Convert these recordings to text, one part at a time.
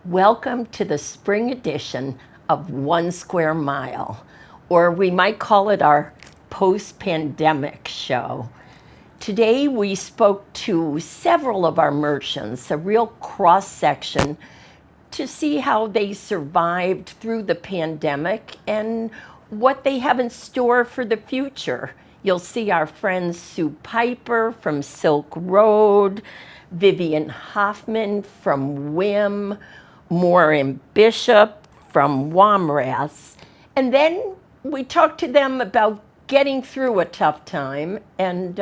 Welcome to the spring edition of 1 Square Mile, or we might call it our post-pandemic show. Today we spoke to several of our merchants, a real cross-section, to see how they survived through the pandemic and what they have in store for the future. You'll see our friend Sue Piper from Silk Road, Vivian Hoffman from WIM, Maureen Bishop from Wamras. And then we talked to them about getting through a tough time. And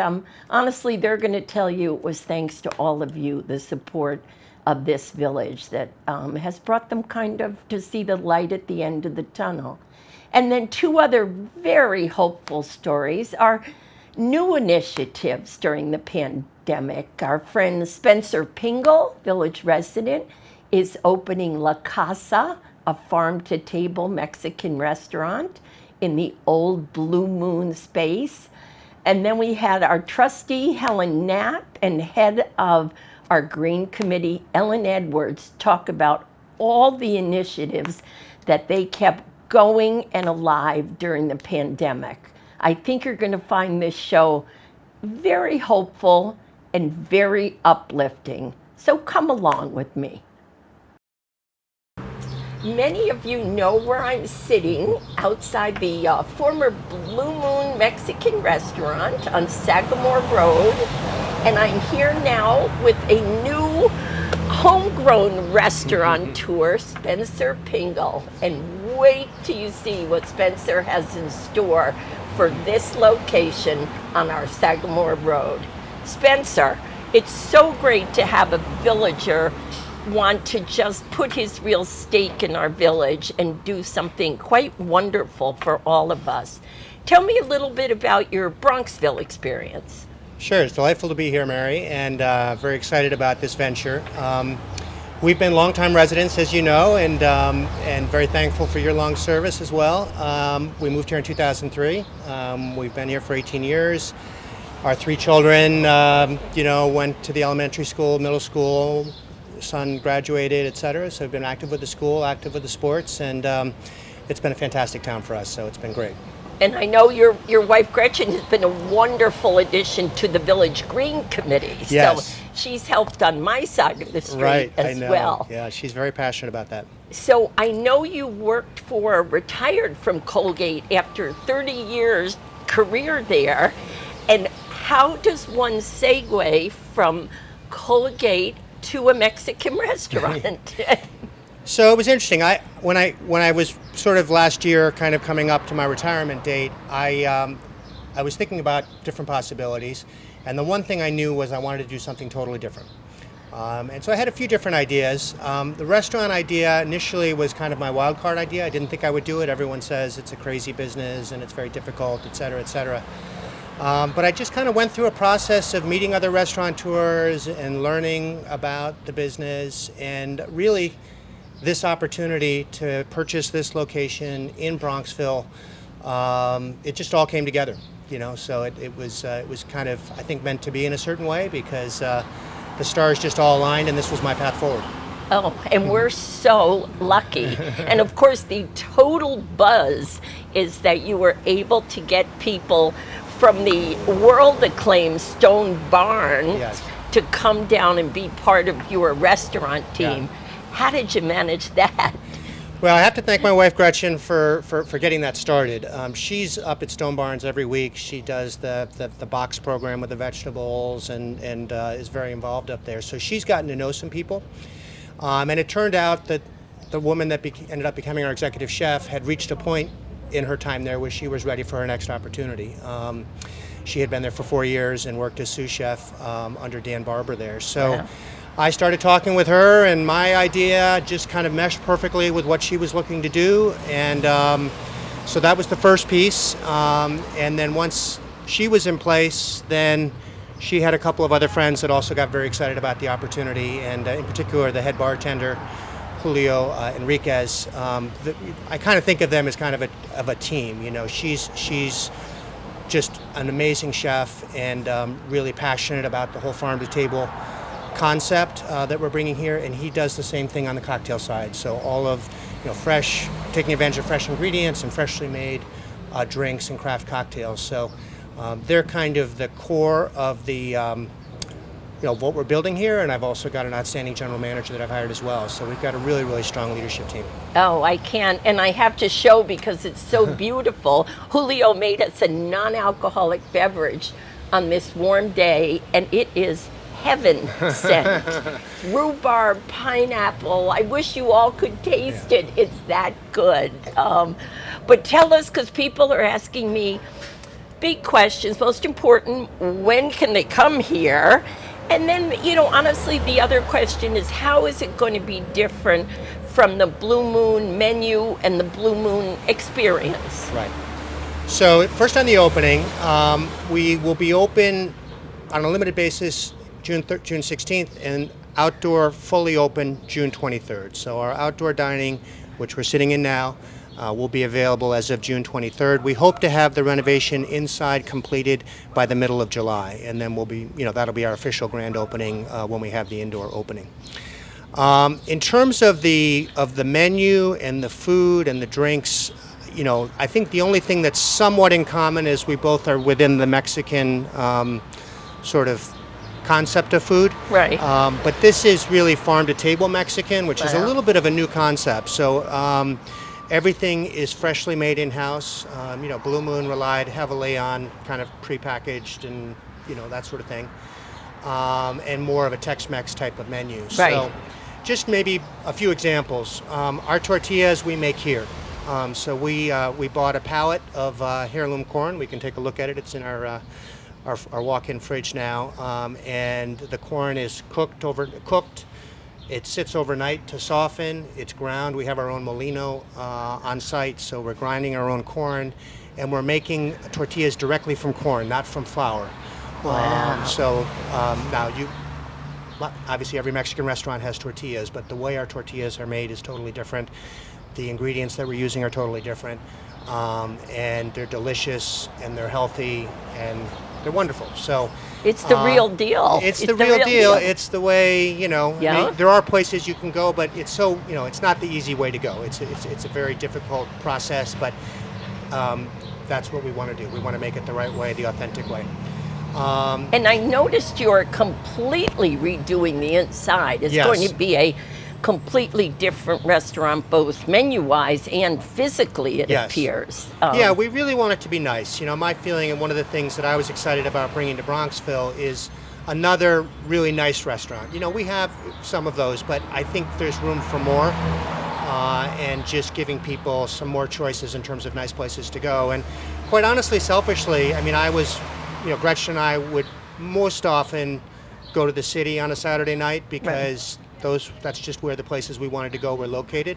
honestly, they're going to tell you it was thanks to all of you, the support of this village that has brought them kind of to see the light at the end of the tunnel. And then two other very hopeful stories are new initiatives during the pandemic. Our friend Spencer Pingle, village resident, is opening La Casa, a farm-to-table Mexican restaurant in the old Blue Moon space. And then we had our trustee, Helen Knapp, and head of our Green Committee, Ellen Edwards, talk about all the initiatives that they kept going and alive during the pandemic. I think you're going to find this show very hopeful and very uplifting. So come along with me. Many of you know where I'm sitting, outside the former Blue Moon Mexican restaurant on Sagamore Road. And I'm here now with a new homegrown restaurateur, Spencer Pingle. And wait till you see what Spencer has in store for this location on our Sagamore Road. Spencer, it's so great to have a villager want to just put his real stake in our village and do something quite wonderful for all of us. Tell me a little bit about your Bronxville experience. Sure, it's delightful to be here, Mary, and very excited about this venture. We've been longtime residents, as you know, and very thankful for your long service as well. We moved here in 2003. We've been here for 18 years. Our three children, went to the elementary school, middle school. Son graduated, etc. So I've been active with the school, active with the sports, and it's been a fantastic town for us, so it's been great. And I know your wife Gretchen has been a wonderful addition to the Village Green Committee. Yes. So she's helped on my side of the street right, as I know. well. Yeah, she's very passionate about that. So I know you retired from Colgate after 30 years career there. And how does one segue from Colgate to a Mexican restaurant? So it was interesting. When I was sort of last year, kind of coming up to my retirement date, I was thinking about different possibilities, and the one thing I knew was I wanted to do something totally different. And so I had a few different ideas. The restaurant idea initially was kind of my wild card idea. I didn't think I would do it. Everyone says it's a crazy business and it's very difficult, et cetera, et cetera. But I just kind of went through a process of meeting other restaurateurs and learning about the business, and really this opportunity to purchase this location in Bronxville, it just all came together, so it was kind of, I think, meant to be in a certain way, because the stars just all aligned and this was my path forward. Oh, and we're so lucky. And of course, the total buzz is that you were able to get people from the world-acclaimed Stone Barn Yes. to come down and be part of your restaurant team. Yeah. How did you manage that? Well, I have to thank my wife Gretchen for getting that started. She's up at Stone Barns every week. She does the box program with the vegetables and is very involved up there. So she's gotten to know some people. And it turned out that the woman that ended up becoming our executive chef had reached a point in her time there where she was ready for her next opportunity. She had been there for 4 years and worked as sous chef under Dan Barber there. So Wow. I started talking with her, and my idea just kind of meshed perfectly with what she was looking to do. And so that was the first piece. And then once she was in place, then she had a couple of other friends that also got very excited about the opportunity, and in particular the head bartender, Julio Enriquez. I kind of think of them as kind of a team. You know, she's just an amazing chef and really passionate about the whole farm to table concept that we're bringing here, and he does the same thing on the cocktail side. So all of, you know, fresh, taking advantage of fresh ingredients and freshly made drinks and craft cocktails. So they're kind of the core of the what we're building here, and I've also got an outstanding general manager that I've hired as well. So we've got a really, really strong leadership team. Oh, I can, and I have to show because it's so beautiful. Julio made us a non-alcoholic beverage on this warm day, and it is heaven sent. Rhubarb, pineapple. I wish you all could taste it. It's that good. But tell us, because people are asking me big questions. Most important, when can they come here? And then, you know, honestly, the other question is, how is it going to be different from the Blue Moon menu and the Blue Moon experience? Right. So first on the opening, we will be open on a limited basis June 16th and outdoor fully open June 23rd. So our outdoor dining, which we're sitting in now, will be available as of June 23rd. We hope to have the renovation inside completed by the middle of July, and then we'll be, you know, that'll be our official grand opening when we have the indoor opening. In terms of the menu and the food and the drinks, you know, I think the only thing that's somewhat in common is we both are within the Mexican sort of concept of food. Right. But this is really farm-to-table Mexican, which is a little bit of a new concept. So everything is freshly made in-house. You know, Blue Moon relied heavily on kind of prepackaged and, you know, that sort of thing. And more of a Tex-Mex type of menu. Right. So just maybe a few examples. Our tortillas we make here. So we bought a pallet of heirloom corn. We can take a look at it. It's in our walk-in fridge now. And the corn is cooked. It sits overnight to soften. It's ground. We have our own molino on site, so we're grinding our own corn, and we're making tortillas directly from corn, not from flour. Wow. Now obviously every Mexican restaurant has tortillas, but the way our tortillas are made is totally different. The ingredients that we're using are totally different, and they're delicious and they're healthy and they're wonderful. So it's the real deal. It's the real deal. It's the way, you know. Yeah. I mean, there are places you can go, but it's so, you know, it's not the easy way to go. It's a very difficult process, but that's what we want to do. We want to make it the right way, the authentic way. And I noticed you're completely redoing the inside. It's Yes. going to be a completely different restaurant, both menu-wise and physically, it Yes. appears. Yeah, we really want it to be nice. You know, my feeling, and one of the things that I was excited about bringing to Bronxville is another really nice restaurant. You know, we have some of those, but I think there's room for more, and just giving people some more choices in terms of nice places to go. And quite honestly, selfishly, I mean, Gretchen and I would most often go to the city on a Saturday night because that's just where the places we wanted to go were located.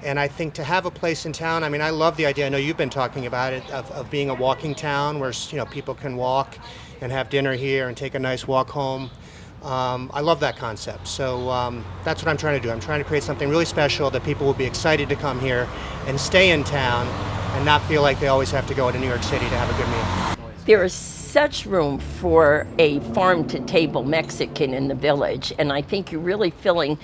And I think to have a place in town, I mean, I love the idea, I know you've been talking about it, of being a walking town where, you know, people can walk and have dinner here and take a nice walk home. I love that concept. So that's what I'm trying to do. I'm trying to create something really special that people will be excited to come here and stay in town and not feel like they always have to go to New York City to have a good meal. There is such room for a farm-to-table Mexican in the village, and I think you're really filling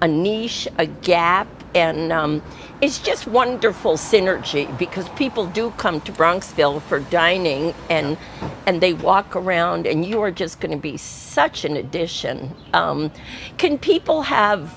a niche, a gap, and it's just wonderful synergy because people do come to Bronxville for dining, and they walk around, and you are just going to be such an addition. Can people have?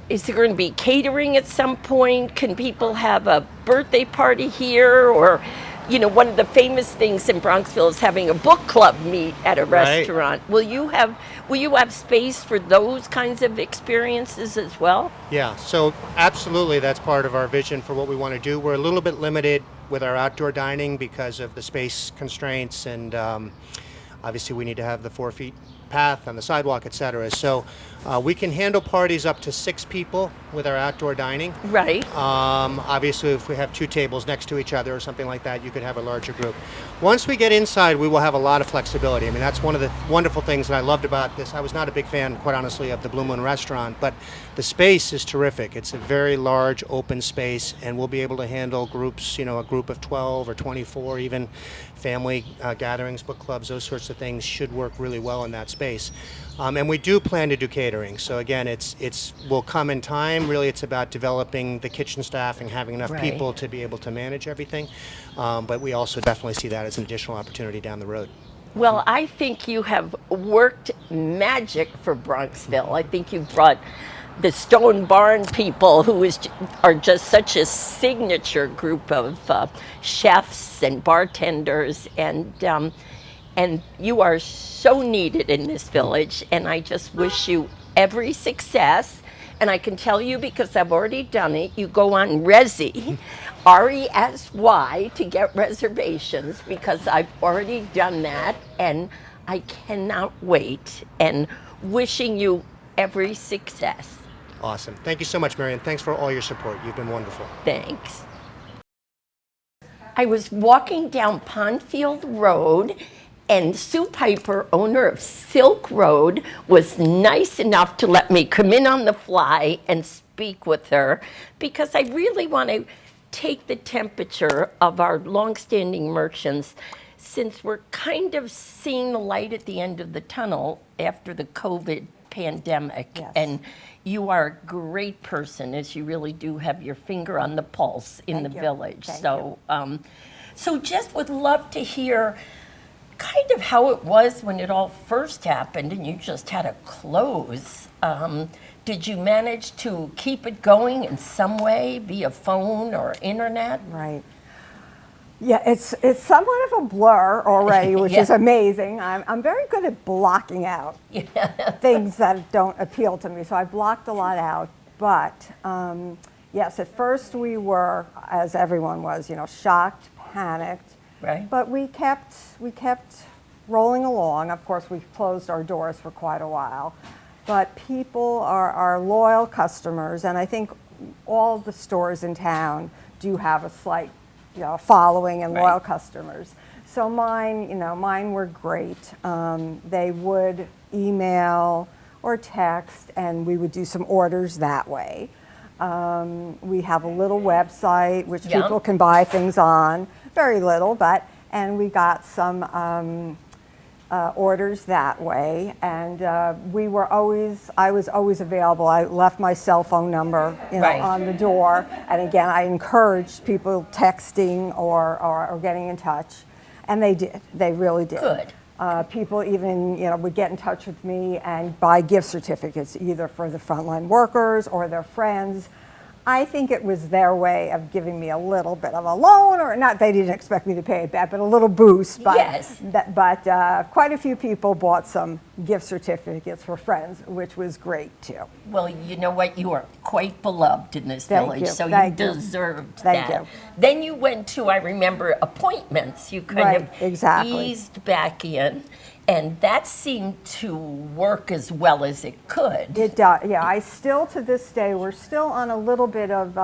Is there going to be catering at some point? Can people have a birthday party here or one of the famous things in Bronxville is having a book club meet at a Right. restaurant. Will you have space for those kinds of experiences as well? Yeah, so absolutely, that's part of our vision for what we want to do. We're a little bit limited with our outdoor dining because of the space constraints, and obviously we need to have the 4 feet path on the sidewalk, etc. So we can handle parties up to 6 people with our outdoor dining. Right. Obviously, if we have 2 tables next to each other or something like that, you could have a larger group. Once we get inside, we will have a lot of flexibility. I mean, that's one of the wonderful things that I loved about this. I was not a big fan, quite honestly, of the Blue Moon restaurant, but the space is terrific. It's a very large, open space, and we'll be able to handle groups, a group of 12 or 24, even family gatherings, book clubs, those sorts of things should work really well in that space. And we do plan to do catering. So again, it's will come in time. Really, it's about developing the kitchen staff and having enough Right. people to be able to manage everything. But we also definitely see that as an additional opportunity down the road. Well, I think you have worked magic for Bronxville. I think you brought the Stone Barn people, are just such a signature group of chefs and bartenders, and you are so needed in this village. And I just wish you every success. And I can tell you, because I've already done it, you go on Resy, RESY, to get reservations, because I've already done that, and I cannot wait. And wishing you every success. Awesome. Thank you so much, Marion. Thanks for all your support. You've been wonderful. Thanks. I was walking down Pondfield Road, and Sue Piper, owner of Silk Road, was nice enough to let me come in on the fly and speak with her, because I really want to take the temperature of our longstanding merchants, since we're kind of seeing the light at the end of the tunnel after the COVID pandemic. Yes. And you are a great person, as you really do have your finger on the pulse in Thank the you. village. Thank So just would love to hear kind of how it was when it all first happened and you just had to close. Did you manage to keep it going in some way, via phone or internet? Right. Yeah, it's somewhat of a blur already, which is Yeah. amazing. I'm very good at blocking out things that don't appeal to me, so I blocked a lot out. But yes, at first we were, as everyone was, shocked, panicked. Right. But we kept rolling along. Of course, we closed our doors for quite a while. But people are loyal customers, and I think all the stores in town do have a slight, following and loyal Right. customers. So mine were great. They would email or text, and we would do some orders that way. We have a little website which Yeah. people can buy things on, very little, and we got some orders that way, and I was always available. I left my cell phone number, Right. on the door, and again, I encouraged people texting or getting in touch, and they did. They really did. Good. People even, would get in touch with me and buy gift certificates, either for the frontline workers or their friends. I think it was their way of giving me a little bit of a loan, or not, they didn't expect me to pay it back, but a little boost. But, Yes. but quite a few people bought some gift certificates for friends, which was great too. Well, you know what? You are quite beloved in this Thank village, you. so Thank you you. deserved Thank that. you. Then you went to, I remember, appointments. You kind Right, of exactly. eased back in, and that seemed to work as well as it could. It does, yeah. I still, to this day, we're still on a little bit of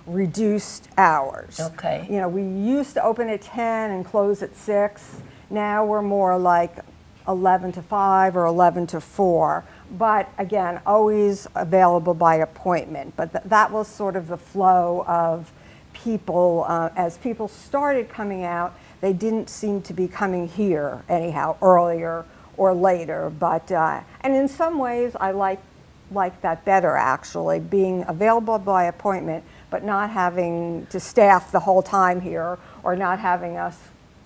reduced hours. Okay. We used to open at 10 and close at 6. Now we're more like 11 to 5 or 11 to 4. But again, always available by appointment. But that was sort of the flow of people. As people started coming out, they didn't seem to be coming here anyhow, earlier or later. But and in some ways, I like that better, actually, being available by appointment, but not having to staff the whole time here, or not having us,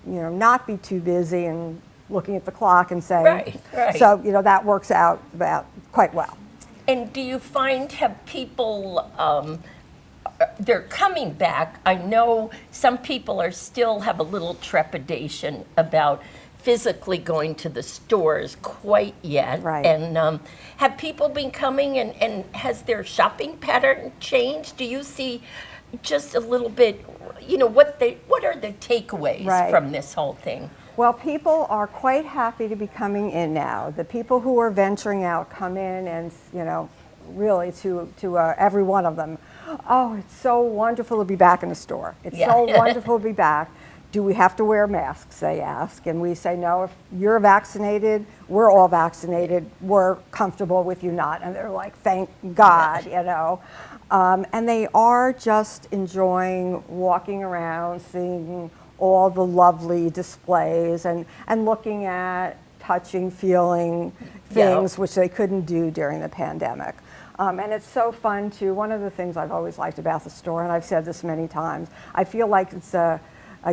not be too busy and looking at the clock and saying. Right. So that works out about quite well. And do you find, have people, they're coming back. I know some people are still have a little trepidation about physically going to the stores quite yet. Right. And have people been coming, and has their shopping pattern changed? Do you see just a little bit, what are the takeaways Right. from this whole thing? Well, people are quite happy to be coming in now. The people who are venturing out come in and, really to every one of them, oh, it's so wonderful to be back in the store. It's Yeah. so wonderful to be back. Do we have to wear masks, they ask. And we say, no, if you're vaccinated, we're all vaccinated, we're comfortable with you not. And they're like, thank God, And they are just enjoying walking around, seeing all the lovely displays and looking at, touching, feeling things which they couldn't do during the pandemic. And it's so fun too. One of the things I've always liked about the store, and I've said this many times, I feel like it's a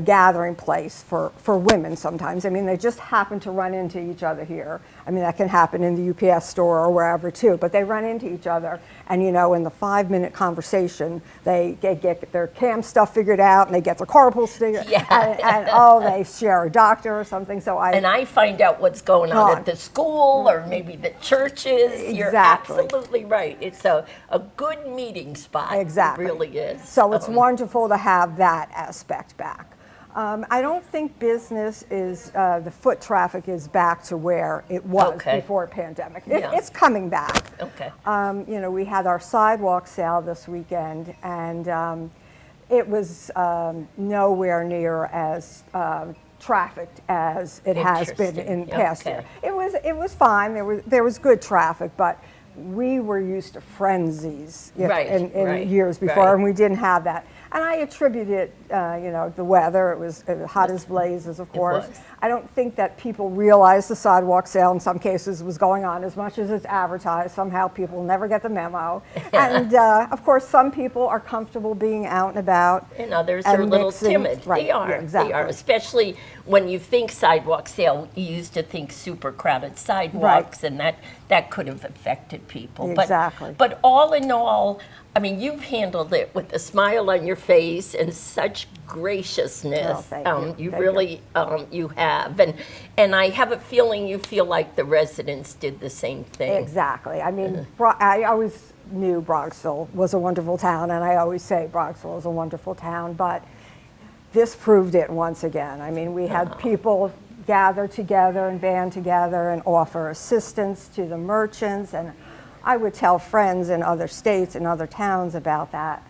gathering place for women sometimes. I mean, they just happen to run into each other here. I mean, that can happen in the UPS store or wherever too, but they run into each other and, in the 5-minute conversation, they get their CAM stuff figured out and they get their carpools figured out and they share a doctor or something. So I find out what's going on at the school or maybe the churches. Exactly. You're absolutely right. It's a good meeting spot. Exactly. It really is. So it's wonderful to have that aspect back. I don't think business is, the foot traffic is back to where it was before pandemic. It's coming back. Okay. We had our sidewalk sale this weekend, and it was nowhere near as trafficked as it has been in past year. It was fine. There was good traffic, but we were used to frenzies in years before, and we didn't have that. And I attribute it, the weather. It was hot as blazes, of course. I don't think that people realized the sidewalk sale in some cases was going on as much as it's advertised. Somehow people never get the memo. And of course, some people are comfortable being out and about. And others are a little timid. Right. They are. Yeah, exactly. They are. Especially when you think sidewalk sale, you used to think super crowded sidewalks, and that could have affected people. Exactly. But all in all, I mean, you've handled it with a smile on your face and such graciousness. Oh, thank you. You Thank really you have. And I have a feeling you feel like the residents did the same thing. Exactly. I mean, I always knew Bronxville was a wonderful town, and I always say Bronxville is a wonderful town, but this proved it once again. I mean, we had people gather together and band together and offer assistance to the merchants, and I would tell friends in other states and other towns about that,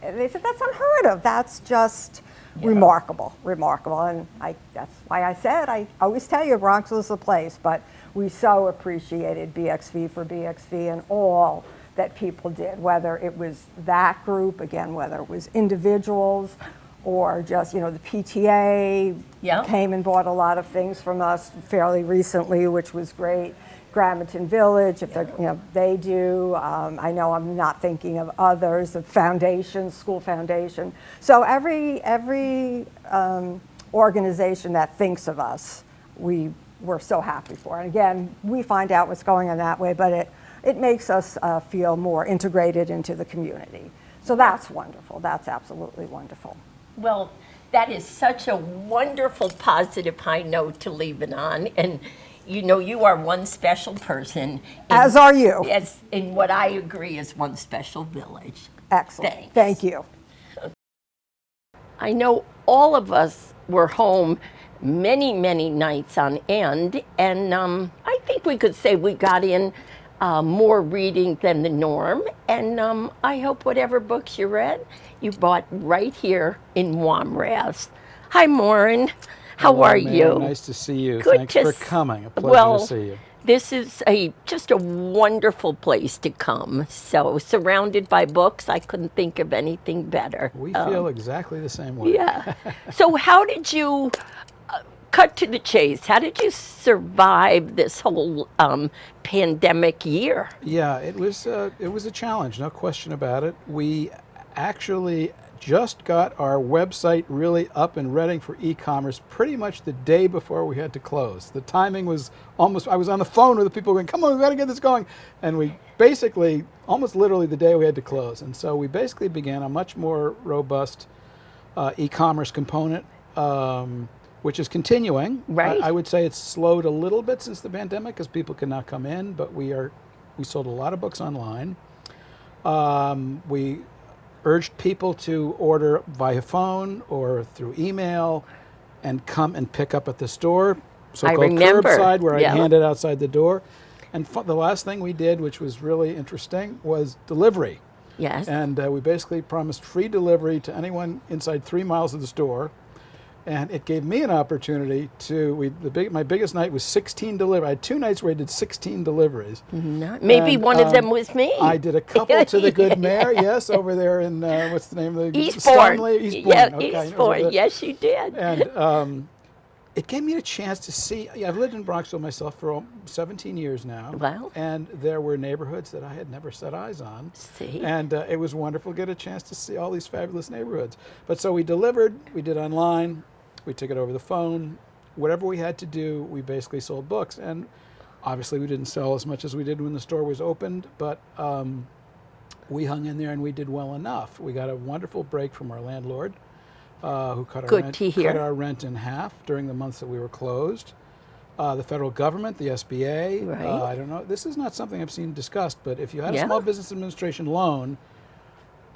and they said, that's unheard of. That's just remarkable. And that's why I said, I always tell you Bronxville is the place, but we so appreciated BXV for BXV and all that people did, whether it was that group, again, whether it was individuals or just, the PTA came and bought a lot of things from us fairly recently, which was great. Gramerton Village, if they do. I know I'm not thinking of others, the foundation, school foundation. So every organization that thinks of us, we're so happy for. And again, we find out what's going on that way, but it makes us feel more integrated into the community. So that's wonderful. That's absolutely wonderful. Well, that is such a wonderful, positive high note to leave it on. And you are one special person. As are you. As in what I agree is one special village. Excellent. Thanks. Thank you. I know all of us were home many, many nights on end, and I think we could say we got in more reading than the norm. And I hope whatever books you read, you bought right here in Wamraz. Hi, Maureen. How are you? Nice to see you. Good Thanks to for coming. A pleasure to see you. This is just a wonderful place to come. So surrounded by books, I couldn't think of anything better. We feel exactly the same way. Yeah. So how did you cut to the chase? How did you survive this whole pandemic year? Yeah, it was a challenge, no question about it. We actually just got our website really up and ready for e-commerce pretty much the day before we had to close. The timing was almost, I was on the phone with the people going, come on, we've got to get this going. And we basically, almost literally the day we had to close. And so we basically began a much more robust e-commerce component, which is continuing. Right. I would say it's slowed a little bit since the pandemic because people can now come in, but we sold a lot of books online. We urged people to order via phone or through email and come and pick up at the store, so-called curbside, where I hand it outside the door. And the last thing we did, which was really interesting, was delivery. Yes. And we basically promised free delivery to anyone inside 3 miles of the store. And it gave me an opportunity to, my biggest night was 16 deliveries. I had 2 nights where I did 16 deliveries. Maybe one of them was me. I did a couple to the good mayor, yes, over there in, what's the name of the... Eastbourne. Eastbourne. Yeah, Okay, Eastbourne. Yes, you did. And it gave me a chance to see, I've lived in Bronxville myself for 17 years now. Wow. And there were neighborhoods that I had never set eyes on. See? And it was wonderful to get a chance to see all these fabulous neighborhoods. But so we delivered, we did online, we took it over the phone. Whatever we had to do, we basically sold books. And obviously we didn't sell as much as we did when the store was opened, but we hung in there and we did well enough. We got a wonderful break from our landlord, who cut our rent in half during the months that we were closed. The federal government, the SBA, right. I don't know, this is not something I've seen discussed, but if you had a Small Business Administration loan,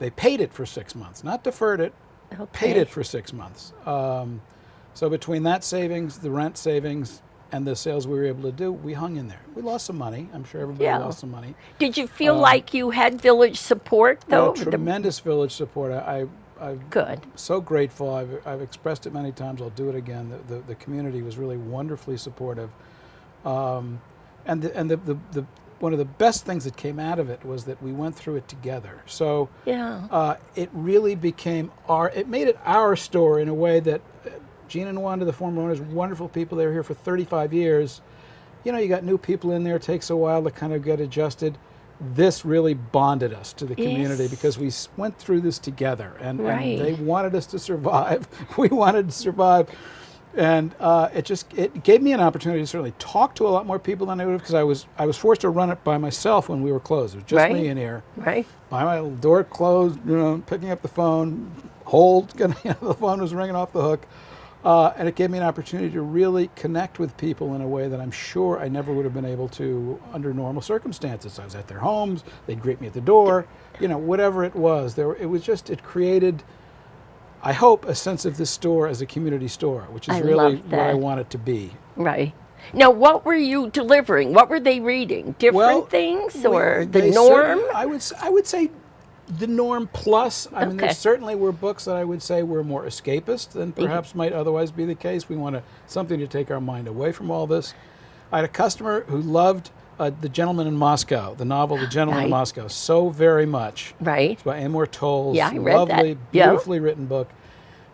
they paid it for 6 months, not deferred it, paid it for 6 months. So between that savings, the rent savings, and the sales we were able to do, we hung in there. We lost some money. I'm sure everybody lost some money. Did you feel like you had village support, though? Tremendous village support. I'm Good. so grateful. I've expressed it many times. I'll do it again. The community was really wonderfully supportive. And one of the best things that came out of it was that we went through it together. So it really became it made it our store in a way that Gina and Wanda, the former owners, wonderful people. They were here for 35 years. You know, you got new people in there. It takes a while to kind of get adjusted. This really bonded us to the community because we went through this together, and they wanted us to survive. We wanted to survive. And it gave me an opportunity to certainly talk to a lot more people than I would have, because I was forced to run it by myself when we were closed. It was just me in here. By my door closed, picking up the phone, the phone was ringing off the hook. And it gave me an opportunity to really connect with people in a way that I'm sure I never would have been able to under normal circumstances. I was at their homes, they'd greet me at the door, whatever it was. It created, I hope, a sense of this store as a community store, which is really what I want it to be. Right. Now, what were you delivering? What were they reading? Different things or the norm? I would say the norm plus. I mean, there certainly were books that I would say were more escapist than perhaps might otherwise be the case. We wanted something to take our mind away from all this. I had a customer who loved The Gentleman in Moscow, the novel The Gentleman in Moscow, so very much. It's by Amor Towles. Yeah, I read lovely, that. beautifully written book,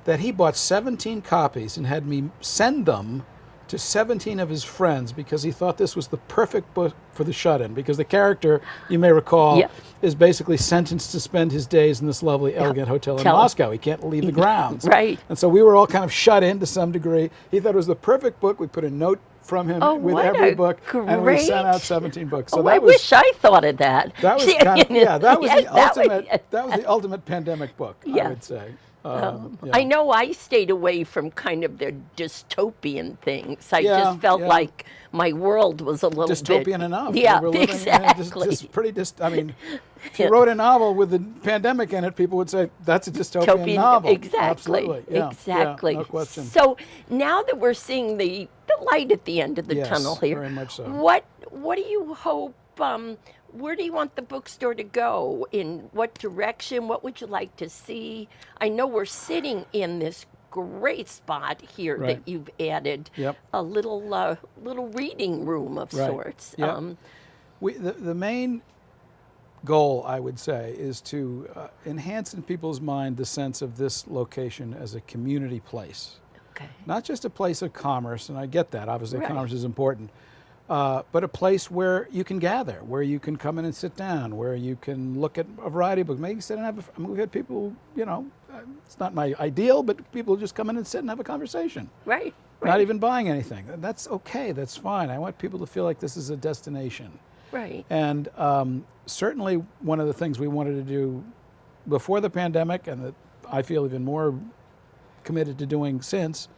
that he bought 17 copies and had me send them to 17 of his friends because he thought this was the perfect book for the shut-in, because the character, you may recall, is basically sentenced to spend his days in this lovely, elegant hotel in Moscow. He can't leave the grounds. And so we were all kind of shut in to some degree. He thought it was the perfect book. We put a note from him with every book, and we sent out 17 books. So I wish I thought of that. That was kind of, that was the ultimate pandemic book, I would say. I know I stayed away from kind of the dystopian things. I just felt like my world was a little dystopian enough. Yeah, we were living exactly. Just pretty I mean, if you wrote a novel with the pandemic in it, people would say that's a dystopian novel. Exactly. Absolutely. Yeah, exactly. Yeah, no question. So now that we're seeing the light at the end of the tunnel here, very much so. What do you hope? Where do you want the bookstore to go? In what direction? What would you like to see? I know we're sitting in this great spot here that you've added a little reading room of sorts. The main goal, I would say, is to enhance in people's mind the sense of this location as a community place. Not just a place of commerce, and I get that. Obviously, commerce is important. but a place where you can gather, where you can come in and sit down, where you can look at a variety of books. Maybe sit and have we've had people, it's not my ideal, but people just come in and sit and have a conversation. Right. Not even buying anything. That's okay, that's fine. I want people to feel like this is a destination. Right. And certainly one of the things we wanted to do before the pandemic, and that I feel even more committed to doing since,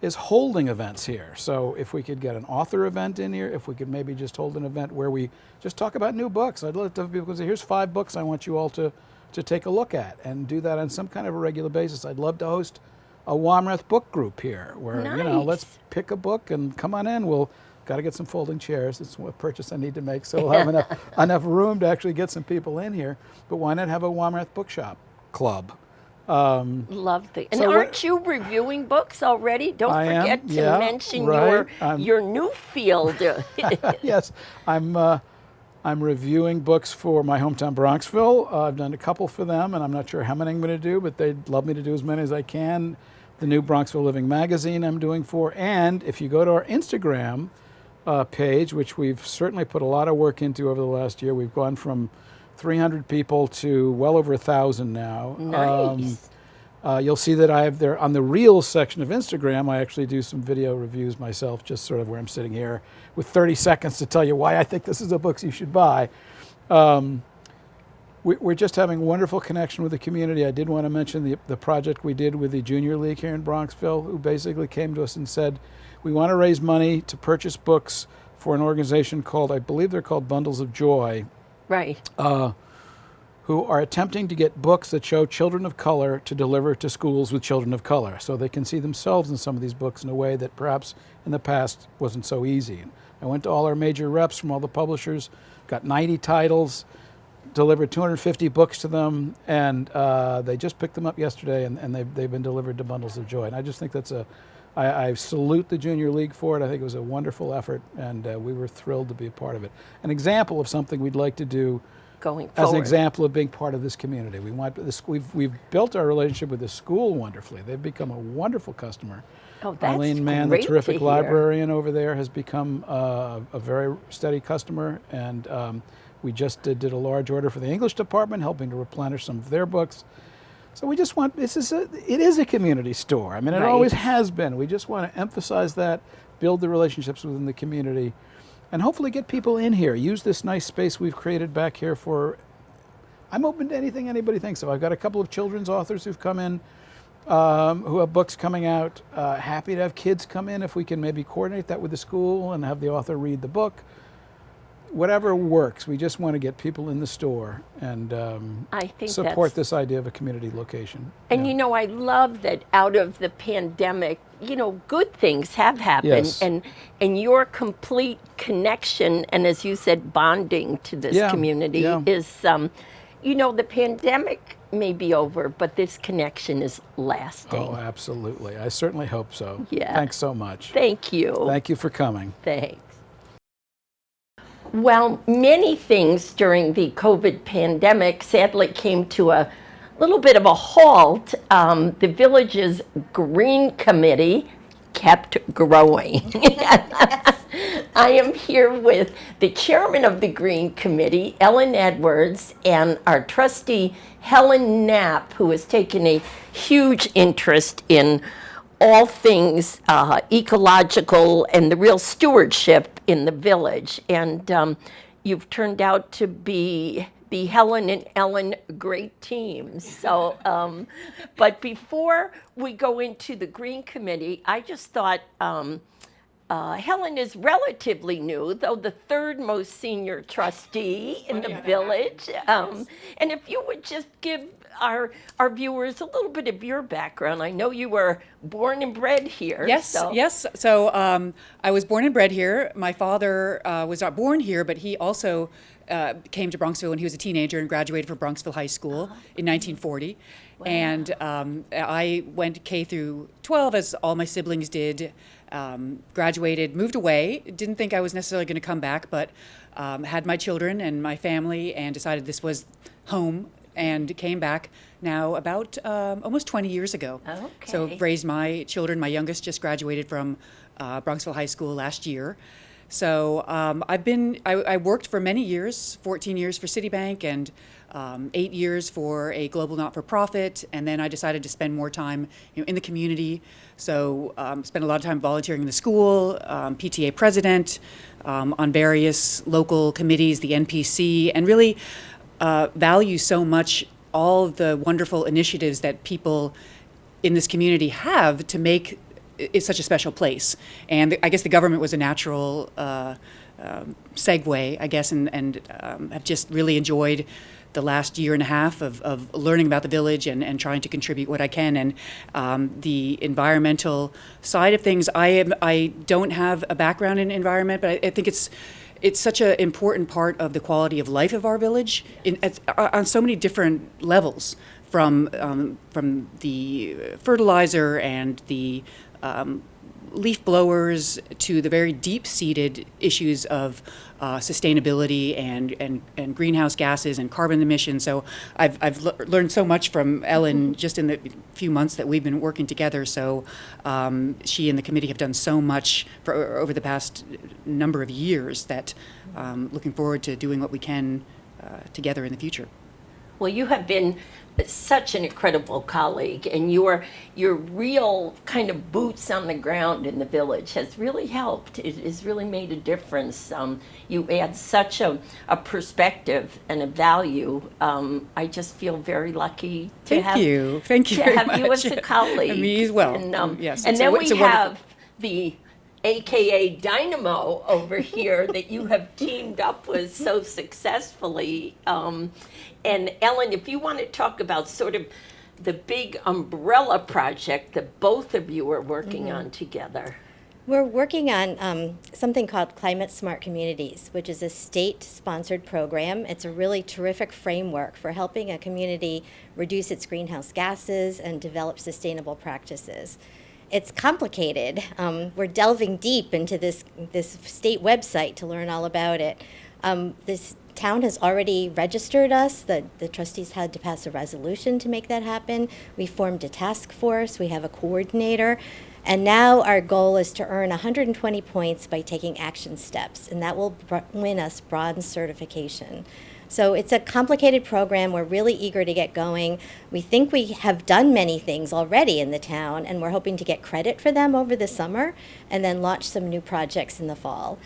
is holding events here. So if we could get an author event in here, if we could maybe just hold an event where we just talk about new books. I'd love to have people say, here's 5 books I want you all to take a look at, and do that on some kind of a regular basis. I'd love to host a Wamreth book group here where, let's pick a book and come on in. We'll got to get some folding chairs. It's a purchase I need to make, so we'll have enough room to actually get some people in here. But why not have a Wamreth bookshop club? Love the. And aren't you reviewing books already? Don't forget to mention your new field. Yes, I'm reviewing books for my hometown Bronxville. I've done a couple for them, and I'm not sure how many I'm going to do, but they'd love me to do as many as I can. The new Bronxville Living magazine I'm doing for, and if you go to our Instagram page, which we've certainly put a lot of work into over the last year, we've gone from 300 people to well over 1,000 now. Nice. You'll see that I have there on the Reels section of Instagram, I actually do some video reviews myself, just sort of where I'm sitting here with 30 seconds to tell you why I think this is a book you should buy. We're just having wonderful connection with the community. I did want to mention the project we did with the Junior League here in Bronxville, who basically came to us and said, we want to raise money to purchase books for an organization called, I believe they're called Bundles of Joy. Right. Who are attempting to get books that show children of color to deliver to schools with children of color, so they can see themselves in some of these books in a way that perhaps in the past wasn't so easy. I went to all our major reps from all the publishers, got 90 titles, delivered 250 books to them, and they just picked them up yesterday, and they've been delivered to Bundles of Joy. And I just think I salute the Junior League for it. I think it was a wonderful effort, and we were thrilled to be a part of it. An example of something we'd like to do going forward. As an example of being part of this community. We want this. We've built our relationship with the school wonderfully. They've become a wonderful customer. Oh, that's Eileen Mann, great the terrific to hear. librarian over there, has become a very steady customer, and we just did a large order for the English department, helping to replenish some of their books. So we just want, it is a community store. I mean, it always has been. We just want to emphasize that, build the relationships within the community, and hopefully get people in here. Use this nice space we've created back here for, I'm open to anything anybody thinks of. I've got a couple of children's authors who've come in, who have books coming out. Happy to have kids come in if we can maybe coordinate that with the school and have the author read the book. Whatever works. We just want to get people in the store and I think support this idea of a community location. And I love that out of the pandemic, good things have happened, Yes. and your complete connection and, as you said, bonding to this community is, the pandemic may be over, but this connection is lasting. Oh, absolutely. I certainly hope so. Yeah. Thanks so much. Thank you. Thank you for coming. Thanks. Well, many things during the COVID pandemic sadly came to a little bit of a halt. The village's Green Committee kept growing. I am here with the chairman of the Green Committee, Ellen Edwards, and our trustee, Helen Knapp, who has taken a huge interest in all things ecological and the real stewardship in the village. And you've turned out to be Helen and Ellen great teams. So, but before we go into the Green Committee, I just thought Helen is relatively new, though the third most senior trustee in the village. And if you would just give our viewers a little bit of your background. I know you were born and bred here. Yes. So I was born and bred here. My father was not born here, but he also came to Bronxville when he was a teenager and graduated from Bronxville High School in 1940. Wow. And I went K through 12, as all my siblings did. Graduated, moved away. Didn't think I was necessarily going to come back, but had my children and my family and decided this was home, and came back now about almost 20 years ago. Okay. So raised my children. My youngest just graduated from Bronxville High School last year. So I worked for many years, 14 years for Citibank and 8 years for a global not-for-profit, and then I decided to spend more time, in the community. So spent a lot of time volunteering in the school, PTA president, on various local committees, the NPC, and really value so much all of the wonderful initiatives that people in this community have to make it such a special place. And I guess the government was a natural segue, I guess, and have just really enjoyed the last year and a half of learning about the village and trying to contribute what I can. And the environmental side of things, I don't have a background in environment, but I think it's such an important part of the quality of life of our village on so many different levels, from the fertilizer and the leaf blowers to the very deep-seated issues of sustainability and greenhouse gases and carbon emissions. So I've learned so much from Ellen just in the few months that we've been working together. So she and the committee have done so much over the past number of years that looking forward to doing what we can together in the future. Well, you have been such an incredible colleague, and your real kind of boots on the ground in the village has really helped. It has really made a difference. You add such a perspective and a value. I just feel very lucky to Thank you have very you much. as a colleague. Me as well. And, Yes, and it's then a we wonderful- have the AKA Dynamo over here that you have teamed up with so successfully. And Ellen, if you want to talk about sort of the big umbrella project that both of you are working on together. We're working on something called Climate Smart Communities, which is a state-sponsored program. It's a really terrific framework for helping a community reduce its greenhouse gases and develop sustainable practices. It's complicated. We're delving deep into this state website to learn all about it. This town has already registered us. The trustees had to pass a resolution to make that happen. We formed a task force. We have a coordinator. And now our goal is to earn 120 points by taking action steps, and that will win us bronze certification. So it's a complicated program. We're really eager to get going. We think we have done many things already in the town, and we're hoping to get credit for them over the summer and then launch some new projects in the fall.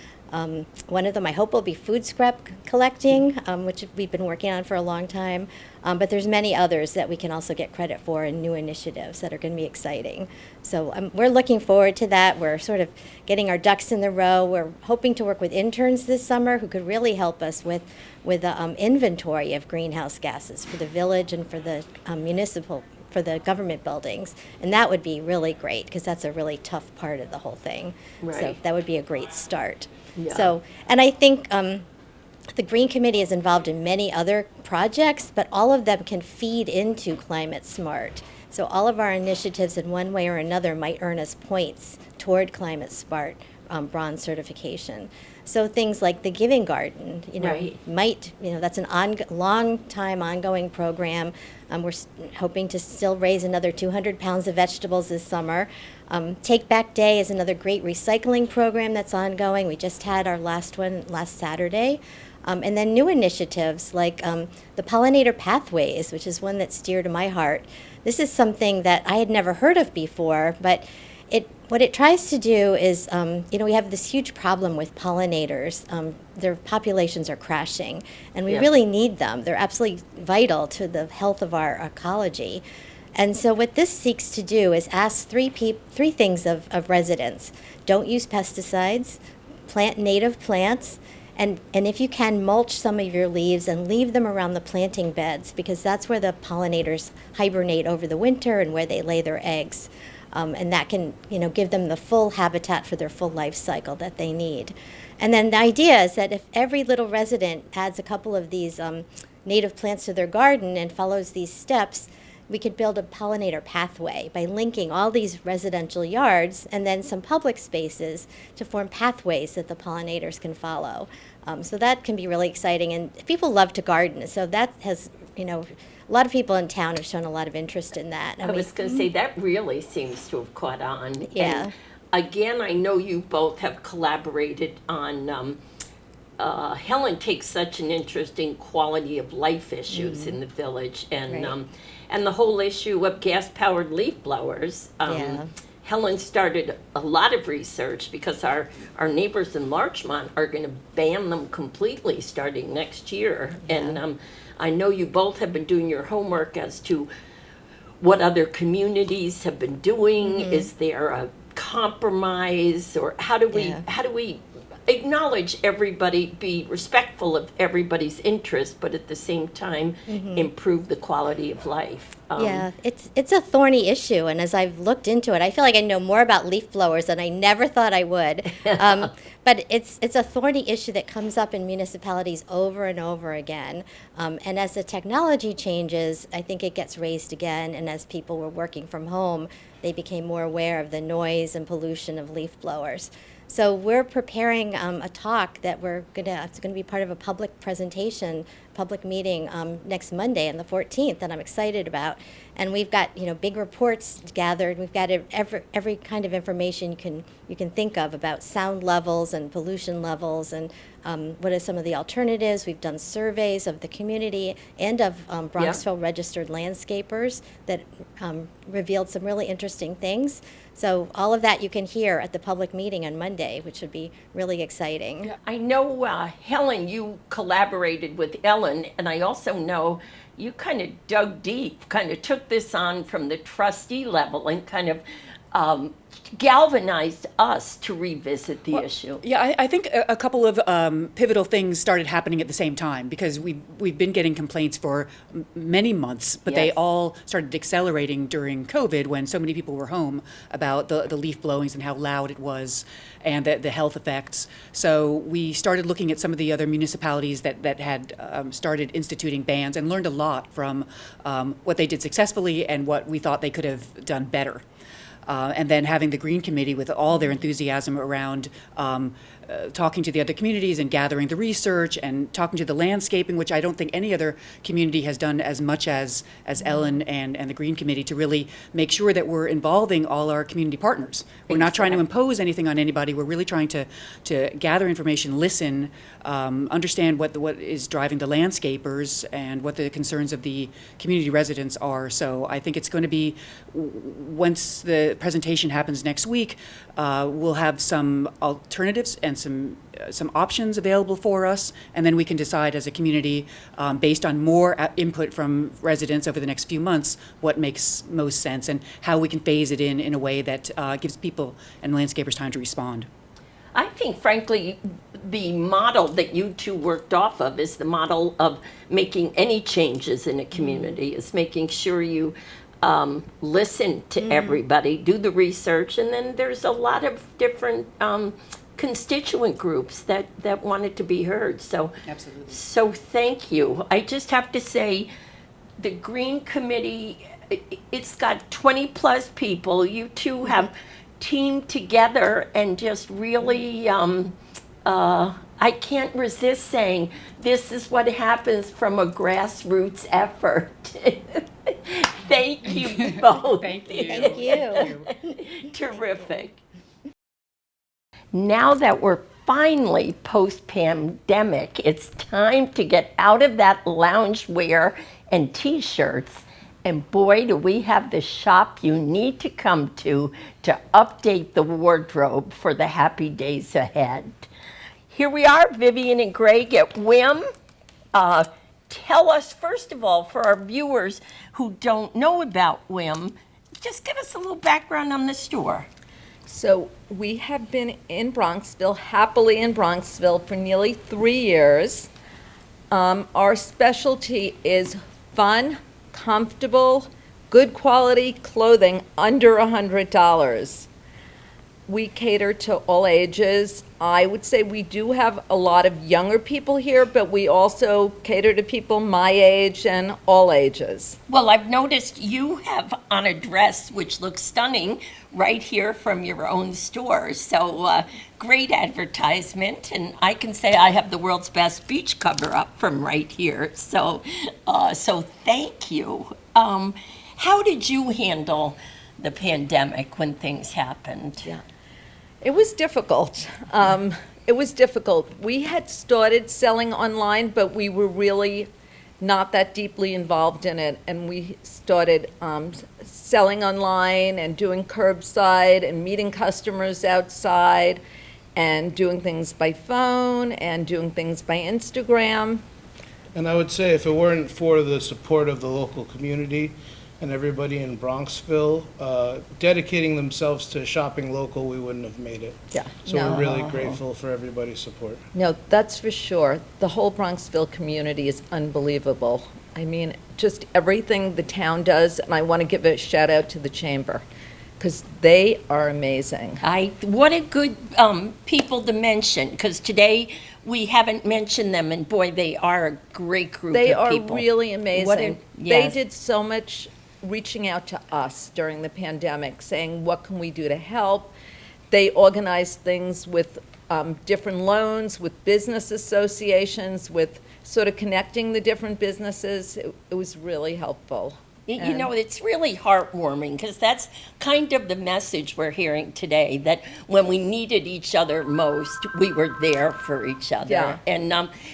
One of them, I hope, will be food scrap collecting, which we've been working on for a long time. But there's many others that we can also get credit for and new initiatives that are going to be exciting. So we're looking forward to that. We're sort of getting our ducks in the row. We're hoping to work with interns this summer who could really help us with the inventory of greenhouse gases for the village and for the for the government buildings. And that would be really great because that's a really tough part of the whole thing. Right. So that would be a great start. Yeah. So, and I think the Green Committee is involved in many other projects, but all of them can feed into Climate Smart. So all of our initiatives in one way or another might earn us points toward Climate Smart bronze certification. So things like the Giving Garden, Right. that's an long time ongoing program. We're hoping to still raise another 200 pounds of vegetables this summer. Take Back Day is another great recycling program that's ongoing. We just had our last one last Saturday. And then new initiatives like the Pollinator Pathways, which is one that's dear to my heart. This is something that I had never heard of before, but what it tries to do is, we have this huge problem with pollinators. Their populations are crashing, and we Yeah. really need them. They're absolutely vital to the health of our ecology. And so what this seeks to do is ask three things of residents. Don't use pesticides, plant native plants, and if you can, mulch some of your leaves and leave them around the planting beds because that's where the pollinators hibernate over the winter and where they lay their eggs. And that can, give them the full habitat for their full life cycle that they need. And then the idea is that if every little resident adds a couple of these native plants to their garden and follows these steps, we could build a pollinator pathway by linking all these residential yards and then some public spaces to form pathways that the pollinators can follow. So that can be really exciting. And people love to garden, so that has, a lot of people in town have shown a lot of interest in that. I was going to say that really seems to have caught on. Yeah. And again, I know you both have collaborated on. Helen takes such an interest in quality of life issues in the village, and Right. and the whole issue of gas-powered leaf blowers. Yeah. Helen started a lot of research because our neighbors in Larchmont are going to ban them completely starting next year. And I know you both have been doing your homework as to what other communities have been doing. Is there a compromise, or how do we acknowledge everybody, be respectful of everybody's interest, but at the same time improve the quality of life? Yeah, it's a thorny issue, and as I've looked into it, I feel like I know more about leaf blowers than I never thought I would. But it's a thorny issue that comes up in municipalities over and over again. And as the technology changes, I think it gets raised again. And as people were working from home, they became more aware of the noise and pollution of leaf blowers. So we're preparing a talk that it's gonna be part of a public presentation, public meeting next Monday on the 14th, that I'm excited about. And we've got big reports gathered. We've got every kind of information you can think of about sound levels and pollution levels, and what are some of the alternatives. We've done surveys of the community and of Bronxville registered landscapers that revealed some really interesting things. So all of that you can hear at the public meeting on Monday, which would be really exciting. I know, Helen, you collaborated with Ellen, and I also know you kind of dug deep, kind of took this on from the trustee level and kind of galvanized us to revisit the issue. Yeah, I think a couple of pivotal things started happening at the same time, because we've been getting complaints for many months, but they Yes. all started accelerating during COVID, when so many people were home, about the leaf blowings and how loud it was and the health effects. So we started looking at some of the other municipalities that had started instituting bans, and learned a lot from what they did successfully and what we thought they could have done better. And then having the Green Committee with all their enthusiasm around talking to the other communities and gathering the research and talking to the landscaping, which I don't think any other community has done as much as Ellen and the Green Committee, to really make sure that we're involving all our community partners. We're not trying to impose anything on anybody. We're really trying to gather information, listen, understand what is driving the landscapers and what the concerns of the community residents are. So I think it's going to be, once the presentation happens next week, we'll have some alternatives and some options available for us, and then we can decide as a community, based on more input from residents over the next few months, what makes most sense and how we can phase it in a way that gives people and landscapers time to respond. I think, frankly, the model that you two worked off of is the model of making any changes in a community, is making sure you listen to everybody, do the research, and then there's a lot of different constituent groups that wanted to be heard. So, Absolutely. So thank you. I just have to say, the Green Committee, it's got 20 plus people. You two have teamed together and just really, I can't resist saying, this is what happens from a grassroots effort. Thank you both. Thank you. Thank you. Terrific. Now that we're finally post-pandemic, it's time to get out of that loungewear and t-shirts. And boy, do we have the shop you need to come to update the wardrobe for the happy days ahead. Here we are, Vivian and Greg at WIM. Tell us, first of all, for our viewers who don't know about WIM, just give us a little background on the store. So we have been in Bronxville, happily in Bronxville, for nearly 3 years. Our specialty is fun, comfortable, good quality clothing under $100. We cater to all ages. I would say we do have a lot of younger people here, but we also cater to people my age and all ages. Well, I've noticed you have on a dress which looks stunning right here from your own store. So great advertisement, and I can say I have the world's best beach cover up from right here. So thank you. How did you handle the pandemic when things happened? Yeah. It was difficult. It was difficult. We had started selling online, but we were really not that deeply involved in it. And we started selling online and doing curbside and meeting customers outside and doing things by phone and doing things by Instagram. And I would say if it weren't for the support of the local community and everybody in Bronxville dedicating themselves to shopping local, we wouldn't have made it. Yeah. So No. we're really grateful for everybody's support. No, that's for sure. The whole Bronxville community is unbelievable. I mean, just everything the town does, and I want to give a shout out to the chamber, because they are amazing. What a good people to mention, because today we haven't mentioned them, and boy, they are a great group They of are people. really amazing. They yes. did so much reaching out to us during the pandemic, saying, what can we do to help? They organized things with different loans, with business associations, with sort of connecting the different businesses. It was really helpful. You know, it's really heartwarming because that's kind of the message we're hearing today, that when we needed each other most, we were there for each other. Yeah. And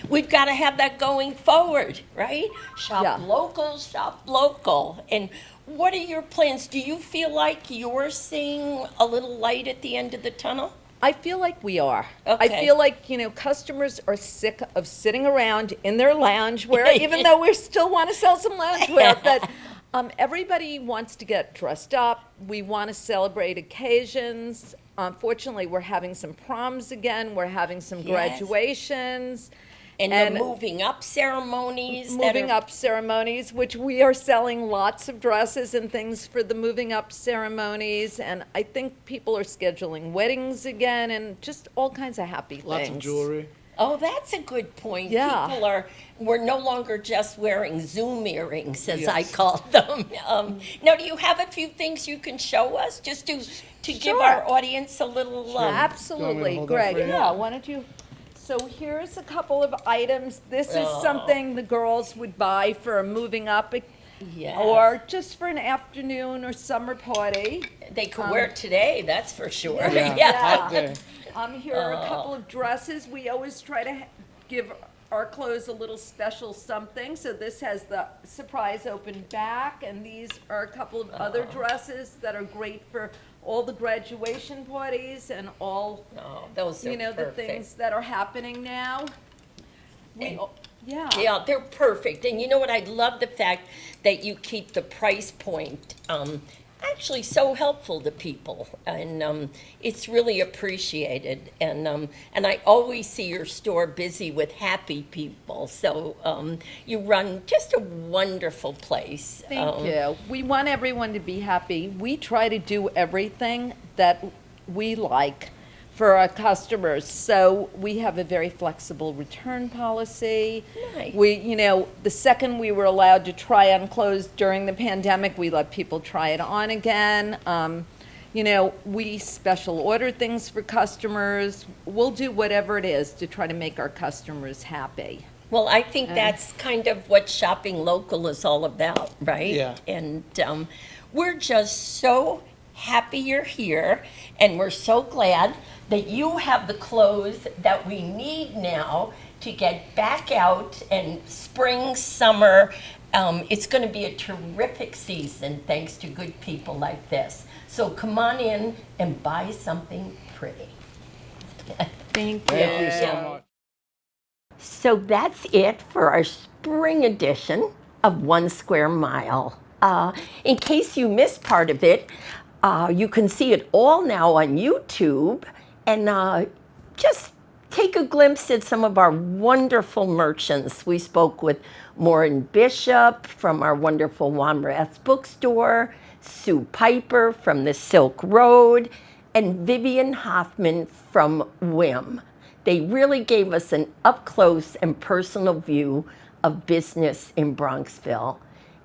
we've got to have that going forward, right? Shop Yeah. local, shop local. And what are your plans? Do you feel like you're seeing a little light at the end of the tunnel? I feel like we are. Okay. I feel like, customers are sick of sitting around in their loungewear, even though we still want to sell some loungewear. But everybody wants to get dressed up. We want to celebrate occasions. Unfortunately, we're having some proms again. We're having some Yes. graduations. And the moving up ceremonies. Moving up ceremonies, which we are selling lots of dresses and things for the moving up ceremonies. And I think people are scheduling weddings again and just all kinds of happy things. Lots of jewelry. Oh, that's a good point. Yeah. We're no longer just wearing Zoom earrings, as I call them. Now, do you have a few things you can show us, just to give Sure. our audience a little? Absolutely, hold that Greg. for you? Yeah, why don't you? So here's a couple of items. This is something the girls would buy for a moving up Yes. or just for an afternoon or summer party. They could wear it today, that's for sure. Hot day. Here are a couple of dresses. We always try to give our clothes a little special something. So this has the surprise open back, and these are a couple of other dresses that are great for all the graduation parties and all, Oh, those are the perfect. things that are happening now. Yeah. Yeah, they're perfect. And you know what? I love the fact that you keep the price point actually so helpful to people, and it's really appreciated. And I always see your store busy with happy people. So you run just a wonderful place. Thank you. We want everyone to be happy. We try to do everything that we like for our customers. So we have a very flexible return policy. Nice. The second we were allowed to try on clothes during the pandemic, we let people try it on again. We special order things for customers. We'll do whatever it is to try to make our customers happy. Well, I think that's kind of what shopping local is all about, right? Yeah. And we're just so happy you're here, and we're so glad that you have the clothes that we need now to get back out and spring, summer. It's going to be a terrific season thanks to good people like this. So come on in and buy something pretty. Thank Thank you so much. So that's it for our spring edition of One Square Mile. In case you missed part of it, you can see it all now on YouTube, and just take a glimpse at some of our wonderful merchants. We spoke with Maureen Bishop from our wonderful Wamrath bookstore, Sue Piper from the Silk Road, and Vivian Hoffman from WIM. They really gave us an up-close and personal view of business in Bronxville.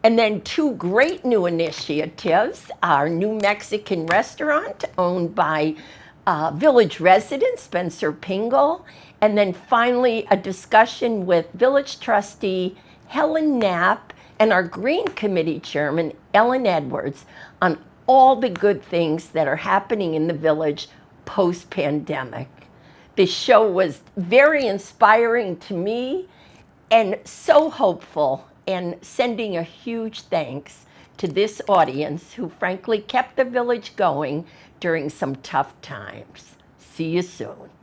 And then two great new initiatives, our new Mexican restaurant owned by village resident Spencer Pingle, and then finally a discussion with village trustee Helen Knapp and our Green Committee chairman Ellen Edwards on all the good things that are happening in the village post-pandemic. The show was very inspiring to me and so hopeful, and sending a huge thanks to this audience who frankly kept the village going during some tough times. See you soon.